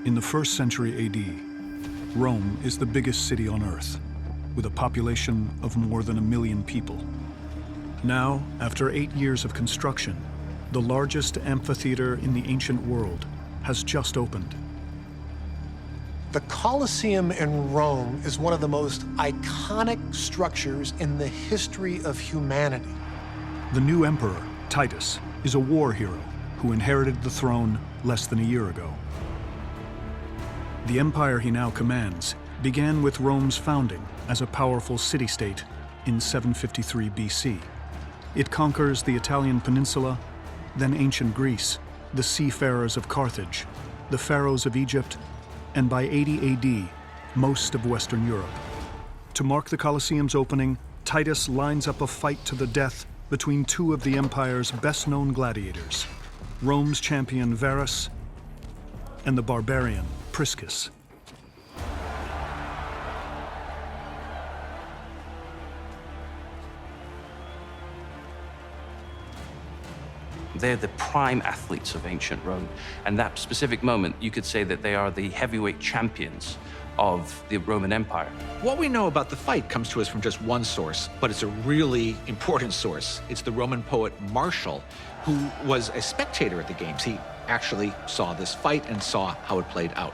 In the 1st century AD, Rome is the biggest city on Earth, with a population of more than 1 million people. Now, after 8 years of construction, the largest amphitheater in the ancient world has just opened. The Colosseum in Rome is one of the most iconic structures in the history of humanity. The new emperor, Titus, is a war hero who inherited the throne less than a year ago. The empire he now commands began with Rome's founding as a powerful city-state in 753 BC. It conquers the Italian peninsula, then ancient Greece, the seafarers of Carthage, the pharaohs of Egypt, and by 80 AD, most of Western Europe. To mark the Colosseum's opening, Titus lines up a fight to the death between two of the empire's best-known gladiators, Rome's champion Varus and the barbarian Priscus. They're the prime athletes of ancient Rome. And that specific moment, you could say that they are the heavyweight champions of the Roman Empire. What we know about the fight comes to us from just one source, but it's a really important source. It's the Roman poet Martial, who was a spectator at the games. He actually saw this fight and saw how it played out.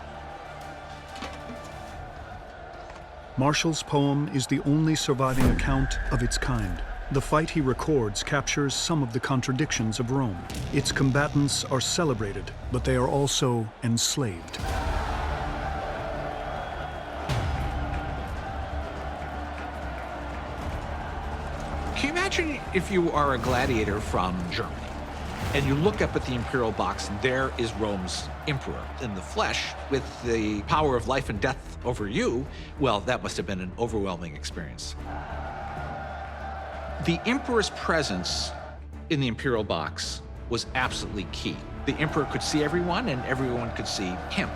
Martial's poem is the only surviving account of its kind. The fight he records captures some of the contradictions of Rome. Its combatants are celebrated, but they are also enslaved. Can you imagine if you are a gladiator from Germany and you look up at the imperial box and there is Rome's emperor in the flesh with the power of life and death over you? Well, that must have been an overwhelming experience. The emperor's presence in the imperial box was absolutely key. The emperor could see everyone and everyone could see him.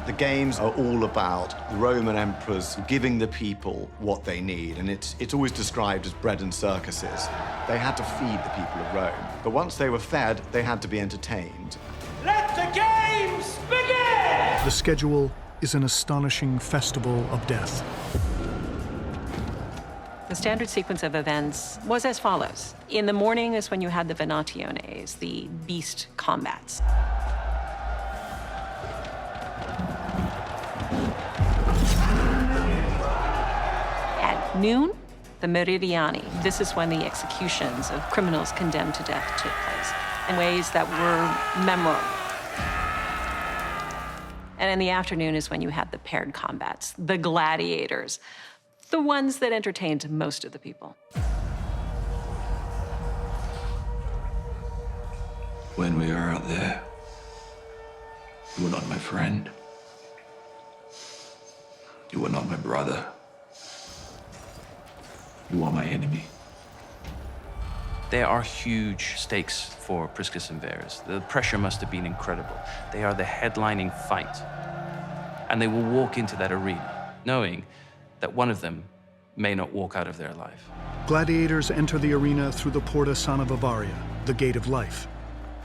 The games are all about the Roman emperors giving the people what they need, and it's always described as bread and circuses. They had to feed the people of Rome, but once they were fed, they had to be entertained. Let the games begin! The schedule is an astonishing festival of death. The standard sequence of events was as follows. In the morning is when you had the venationes, the beast combats. At noon, the meridiani. This is when the executions of criminals condemned to death took place in ways that were memorable. And in the afternoon is when you had the paired combats, the gladiators, the ones that entertained most of the people. When we are out there, you are not my friend. You are not my brother. You are my enemy. There are huge stakes for Priscus and Varus. The pressure must have been incredible. They are the headlining fight. And they will walk into that arena knowing that one of them may not walk out of there alive. Gladiators enter the arena through the Porta Sana Bavaria, the gate of life.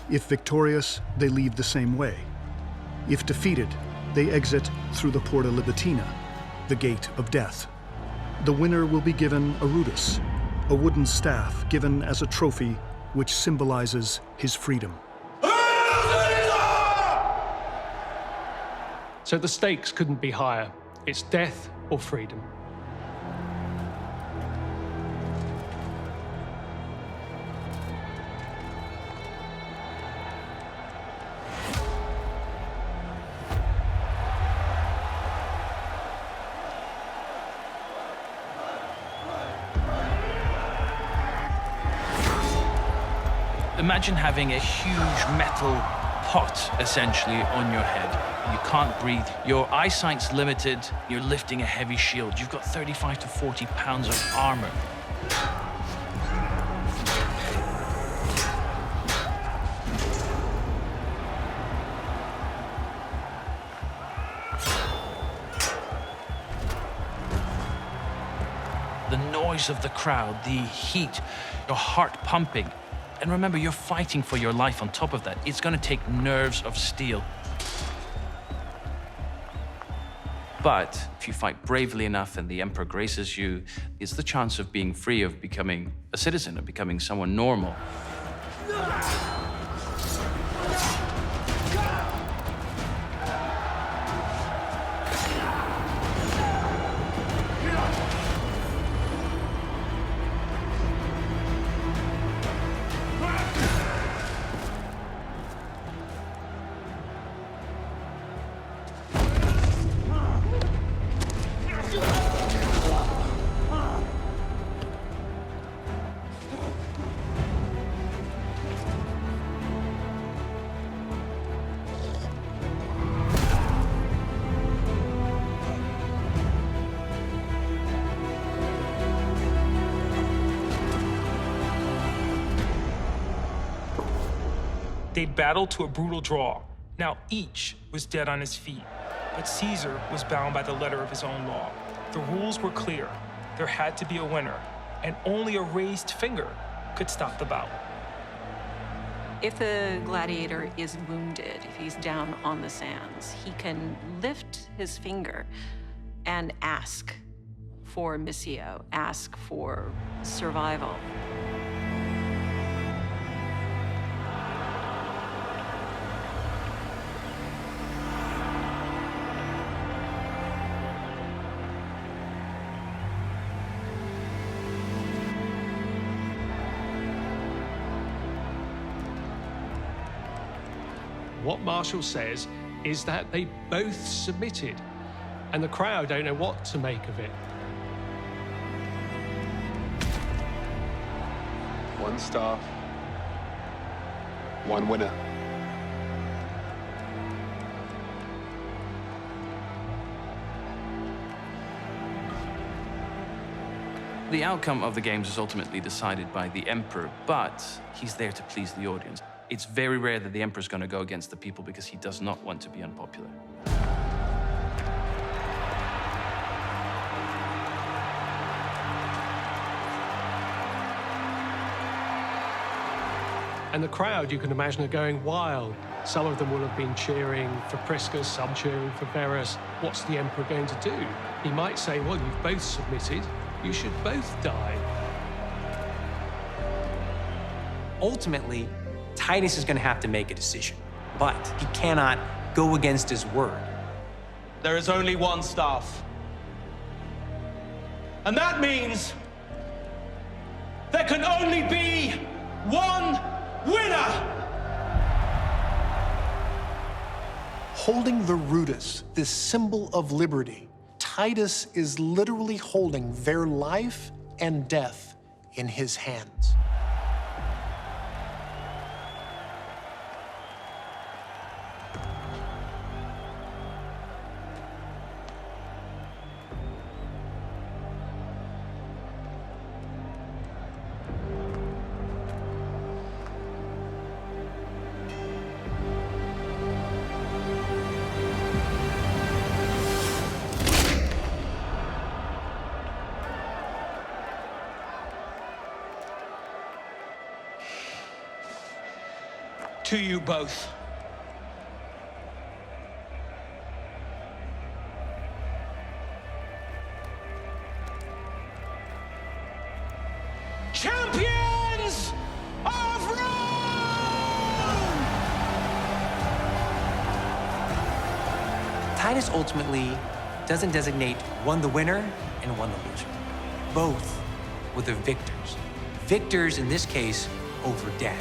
If victorious, they leave the same way. If defeated, they exit through the Porta Libitina, the gate of death. The winner will be given a rudis, a wooden staff given as a trophy which symbolizes his freedom. So the stakes couldn't be higher. It's death or freedom. Imagine having a huge metal pot, essentially, on your head. You can't breathe. Your eyesight's limited. You're lifting a heavy shield. You've got 35 to 40 pounds of armor. The noise of the crowd, the heat, your heart pumping. And remember, you're fighting for your life on top of that. It's going to take nerves of steel. But if you fight bravely enough and the emperor graces you, it's the chance of being free, of becoming a citizen, of becoming someone normal. They'd battled to a brutal draw. Now each was dead on his feet, but Caesar was bound by the letter of his own law. The rules were clear. There had to be a winner, and only a raised finger could stop the bout. If the gladiator is wounded, if he's down on the sands, he can lift his finger and ask for missio, ask for survival. What Marshall says is that they both submitted, and the crowd don't know what to make of it. One staff, one winner. The outcome of the games is ultimately decided by the emperor, but he's there to please the audience. It's very rare that the emperor's going to go against the people because he does not want to be unpopular. And the crowd, you can imagine, are going wild. Some of them will have been cheering for Priscus, some cheering for Verus. What's the emperor going to do? He might say, well, you've both submitted. You should both die. Ultimately, Titus is going to have to make a decision, but he cannot go against his word. There is only one staff. And that means there can only be one winner! Holding the rudis, this symbol of liberty, Titus is literally holding their life and death in his hands. To you both. Champions of Rome! Titus ultimately doesn't designate one the winner and one the loser. Both were the victors. Victors, in this case, over death.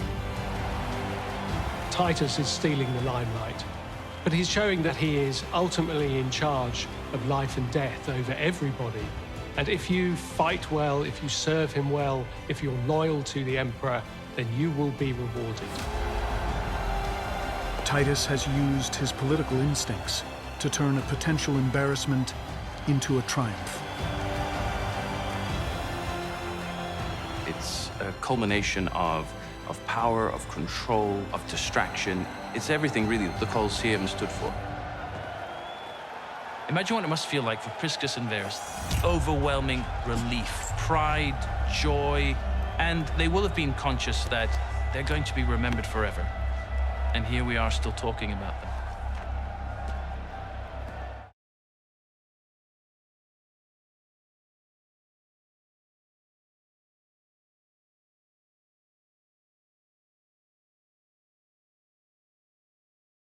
Titus is stealing the limelight, but he's showing that he is ultimately in charge of life and death over everybody. And if you fight well, if you serve him well, if you're loyal to the emperor, then you will be rewarded. Titus has used his political instincts to turn a potential embarrassment into a triumph. It's a culmination of power, of control, of distraction. It's everything, really, the Colosseum stood for. Imagine what it must feel like for Priscus and Verus. Overwhelming relief, pride, joy, and they will have been conscious that they're going to be remembered forever. And here we are still talking about them.